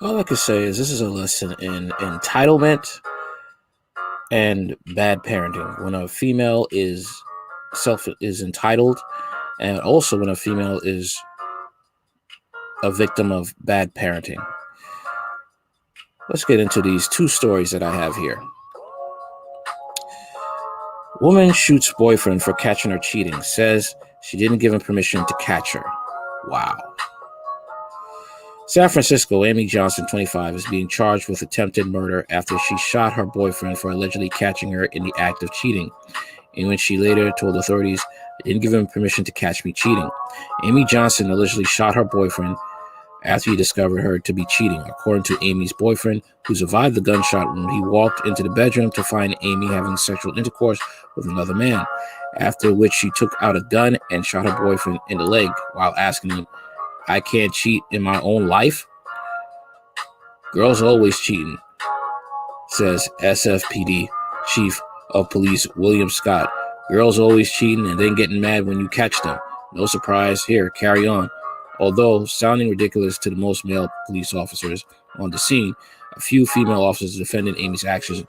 All I can say is this is a lesson in entitlement and bad parenting. When a female is entitled, and also when a female is a victim of bad parenting. Let's get into these two stories that I have here. Woman shoots boyfriend for catching her cheating, says she didn't give him permission to catch her. Wow. San Francisco, Amy Johnson, 25, is being charged with attempted murder after she shot her boyfriend for allegedly catching her in the act of cheating, in which she later told authorities, "I didn't give him permission to catch me cheating." Amy Johnson allegedly shot her boyfriend after he discovered her to be cheating, according to Amy's boyfriend, who survived the gunshot wound. He walked into the bedroom to find Amy having sexual intercourse with another man, after which she took out a gun and shot her boyfriend in the leg while asking him, "I can't cheat in my own life?" Girls are always cheating, says SFPD Chief of Police William Scott. Girls are always cheating and then getting mad when you catch them. No surprise here, carry on. Although sounding ridiculous to the most male police officers on the scene, a few female officers defended Amy's actions,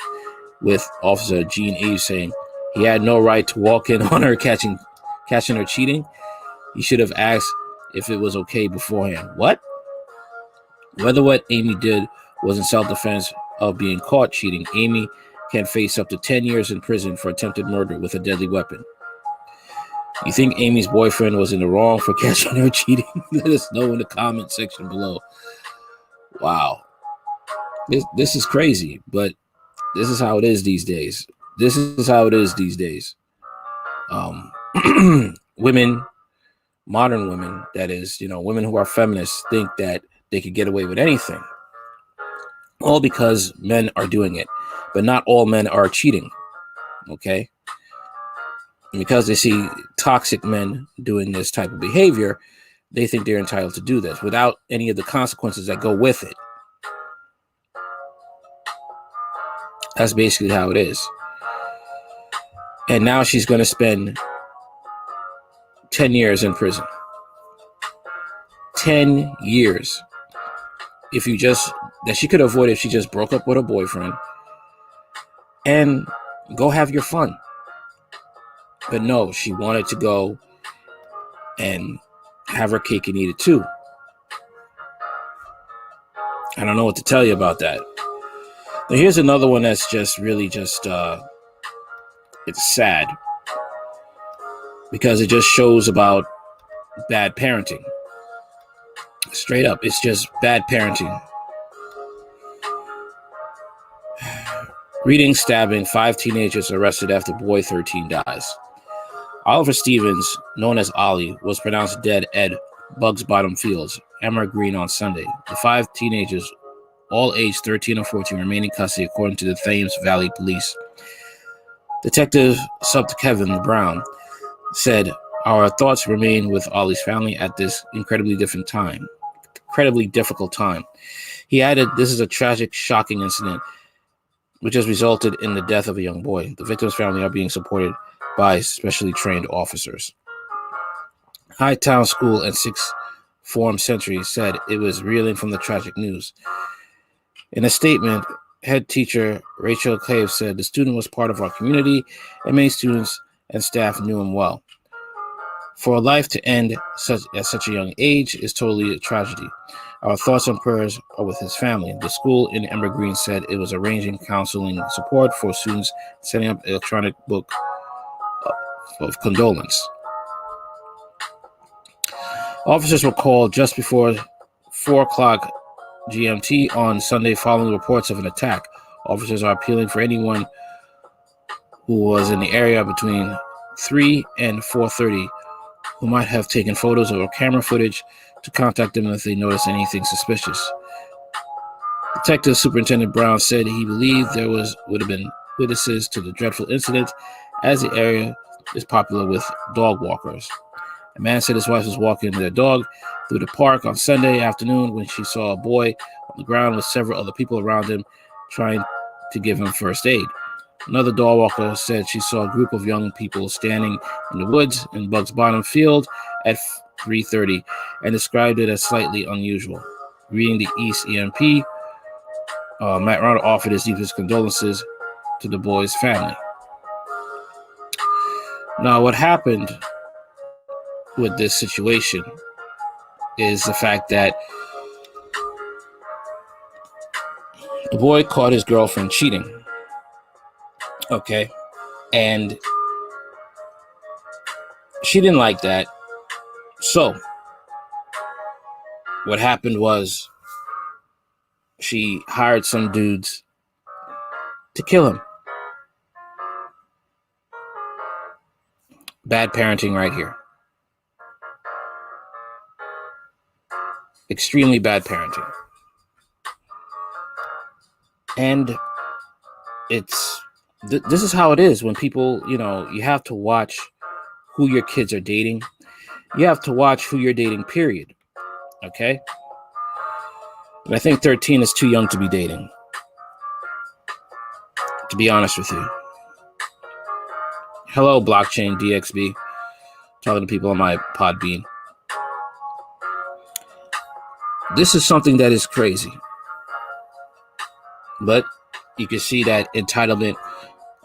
with Officer Gene Eves saying he had no right to walk in on her catching her cheating. He should have asked if it was okay beforehand. What? Whether what Amy did was in self-defense of being caught cheating, Amy can face up to 10 years in prison for attempted murder with a deadly weapon. You think Amy's boyfriend was in the wrong for catching her cheating? Let us know in the comment section below. Wow. This is crazy, but this is how it is these days. Women, modern women, that is, women who are feminists, think that they could get away with anything. All because men are doing it. But not all men are cheating. Okay? And because they see toxic men doing this type of behavior, they think they're entitled to do this without any of the consequences that go with it. That's basically how it is. And now she's going to spend 10 years in prison. 10 years. That she could avoid if she just broke up with her boyfriend and go have your fun. But no, she wanted to go and have her cake and eat it too. I don't know what to tell you about that. Now here's another one that's it's sad because it just shows about bad parenting. Straight up, it's just bad parenting. Reading stabbing, 5 teenagers arrested after boy 13 dies. Oliver Stevens, known as Ollie, was pronounced dead at Bugs Bottom Fields, Emerald Green on Sunday. The 5 teenagers, all aged 13 or 14, remain in custody, according to the Thames Valley Police. Detective Sub Kevin Brown said, "Our thoughts remain with Ollie's family at this incredibly difficult time. He added, "This is a tragic, shocking incident which has resulted in the death of a young boy. The victim's family are being supported by specially trained officers." Hightown School and Sixth Form Century said it was reeling from the tragic news. In a statement, head teacher Rachel Cave said the student was part of our community and many students and staff knew him well. For a life to end at such a young age is totally a tragedy. Our thoughts and prayers are with his family. The school in Emerald Green said it was arranging counseling support for students, setting up an electronic book of condolence. Officers were called just before 4 o'clock GMT on Sunday following reports of an attack. Officers are appealing for anyone who was in the area between 3 and 4:30 who might have taken photos or camera footage to contact them if they notice anything suspicious. Detective Superintendent Brown said he believed there would have been witnesses to the dreadful incident, as the area is popular with dog walkers. A man said his wife was walking their dog through the park on Sunday afternoon when she saw a boy on the ground with several other people around him trying to give him first aid. Another dog walker said she saw a group of young people standing in the woods in Bugs Bottom Field at 3:30 and described it as slightly unusual. Reading the East EMP, Matt Ronald offered his deepest condolences to the boy's family. Now, what happened with this situation is the fact that the boy caught his girlfriend cheating. Okay. And she didn't like that. So what happened was she hired some dudes to kill him. Bad parenting right here. Extremely bad parenting. And this is how it is when people, you have to watch who your kids are dating. You have to watch who you're dating, period. Okay? But I think 13 is too young to be dating, to be honest with you. Hello, Blockchain DXB. Talking to people on my Podbean. This is something that is crazy. But you can see that entitlement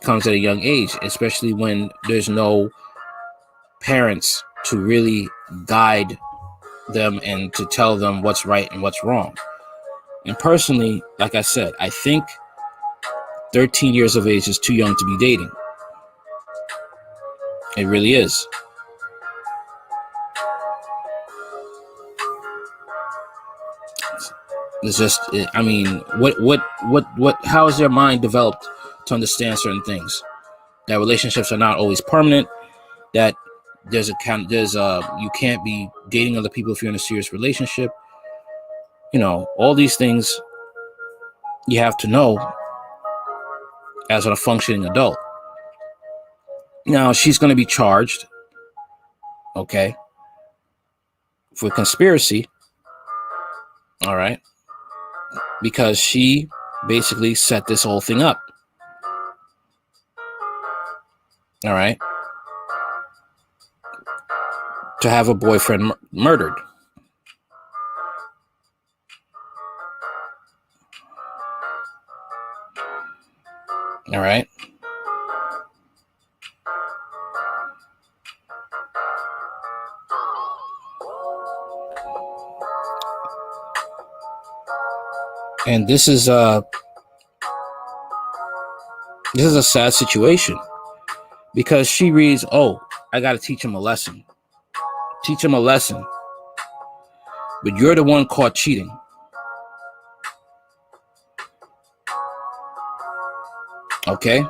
comes at a young age, especially when there's no parents to really guide them and to tell them what's right and what's wrong. And personally, like I said, I think 13 years of age is too young to be dating. It really is. It's just, I mean, how is their mind developed to understand certain things? That relationships are not always permanent, that you can't be dating other people if you're in a serious relationship. All these things you have to know as a functioning adult. Now, she's going to be charged, okay, for conspiracy, all right, because she basically set this whole thing up, all right, to have a boyfriend murdered. All right. And this is a sad situation, because she reads, "Oh, I got to teach him a lesson. Teach him a lesson. But you're the one caught cheating." Okay?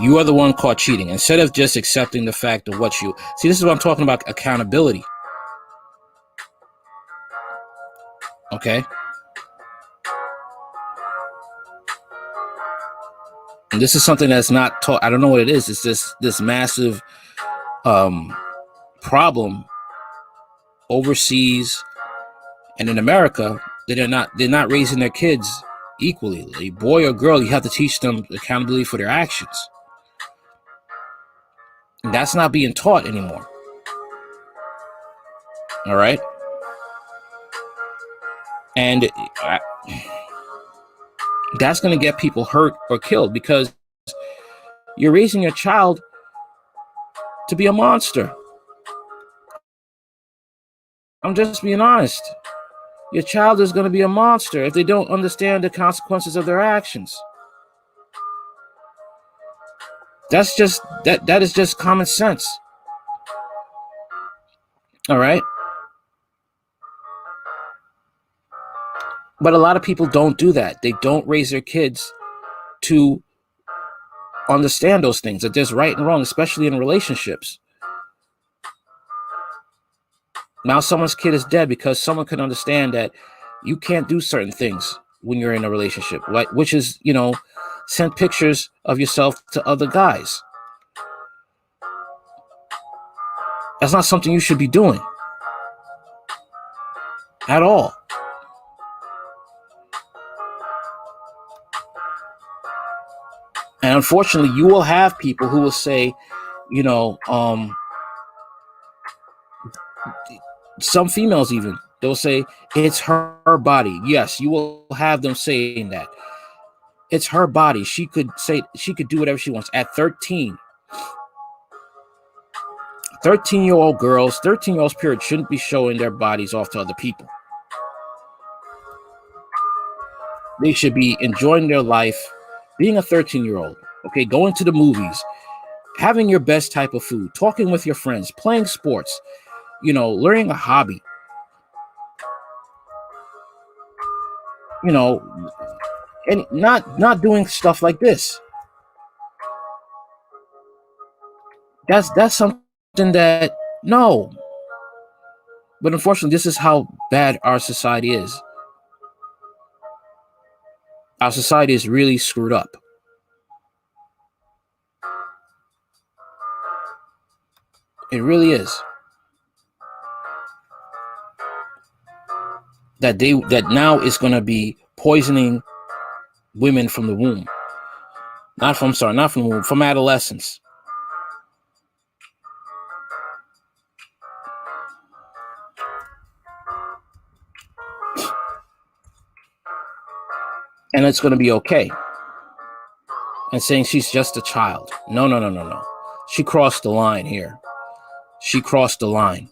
You are the one caught cheating. Instead of just accepting the fact of what you... See, this is what I'm talking about, accountability. Okay? And this is something that's not taught. I don't know what it is. It's this massive problem overseas and in America, that they're not raising their kids equally. A boy or girl, you have to teach them accountability for their actions. And that's not being taught anymore. All right? And that's going to get people hurt or killed, because you're raising your child to be a monster. I'm just being honest. Your child is going to be a monster if they don't understand the consequences of their actions. That's just that is just common sense. All right? But a lot of people don't do that. They don't raise their kids to understand those things, that there's right and wrong, especially in relationships. Now someone's kid is dead because someone can understand that you can't do certain things when you're in a relationship, like, which is, send pictures of yourself to other guys. That's not something you should be doing at all. And unfortunately, you will have people who will say, some females even They'll say it's her body. Yes, you will have them saying that. It's her body. She could do whatever she wants. At 13, 13-year-old girls, 13-year-olds period, shouldn't be showing their bodies off to other people. They should be enjoying their life, being a 13-year-old, okay, going to the movies, having your best type of food, talking with your friends, playing sports, learning a hobby, and not doing stuff like this. That's something that, no. But unfortunately, this is how bad our society is. Our society is really screwed up. It really is. That now is going to be poisoning women from the womb. Not from the womb, from adolescence. And it's going to be okay. And saying she's just a child. No. She crossed the line here. She crossed the line.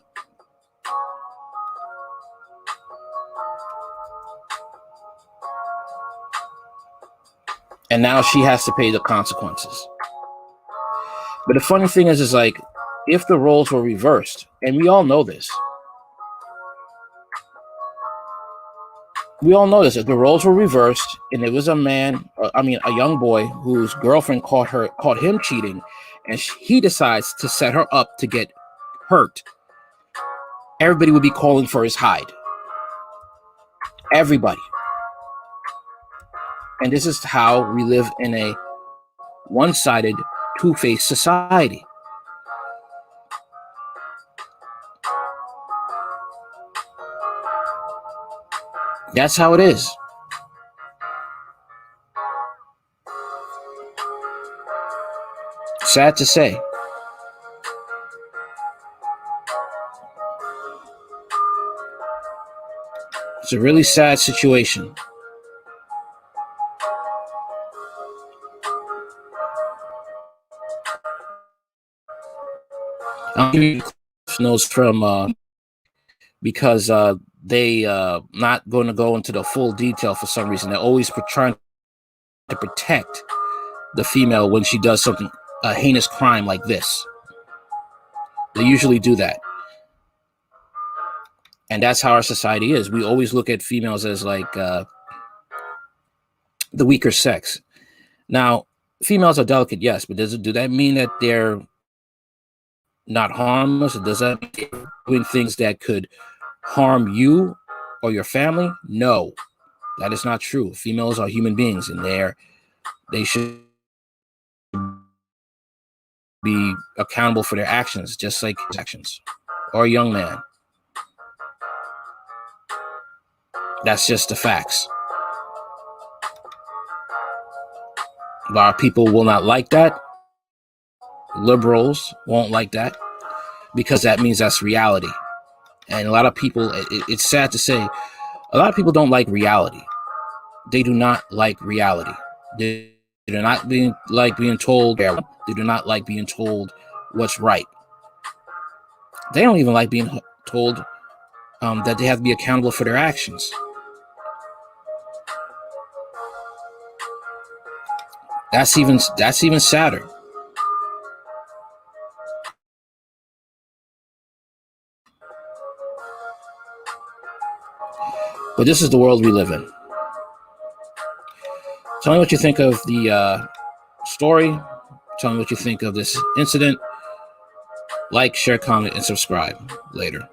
And now she has to pay the consequences. But the funny thing is like, if the roles were reversed, and we all know this. If the roles were reversed and it was a young boy whose girlfriend caught him cheating, and he decides to set her up to get hurt, everybody would be calling for his hide. Everybody. And this is how we live in a one-sided, two-faced society. That's how it is. Sad to say. It's a really sad situation. I'll give you notes from because they not going to go into the full detail for some reason. They're always trying to protect the female when she does something, a heinous crime like this. They usually do that. And that's how our society is. We always look at females as like the weaker sex. Now, females are delicate, yes, but do that mean that they're not harmless? Does that mean they're doing things that could harm you or your family? No, that is not true. Females are human beings, and they should be accountable for their actions, just like his actions, or a young man. That's just the facts. A lot of people will not like that. Liberals won't like that, because that means that's reality. And a lot of people, it's sad to say, a lot of people don't like reality. They do not like reality. They do not like being told. They do not like being told what's right. They don't even like being told that they have to be accountable for their actions. That's even sadder. But this is the world we live in. Tell me what you think of the story. Tell me what you think of this incident. Like, share, comment, and subscribe. Later.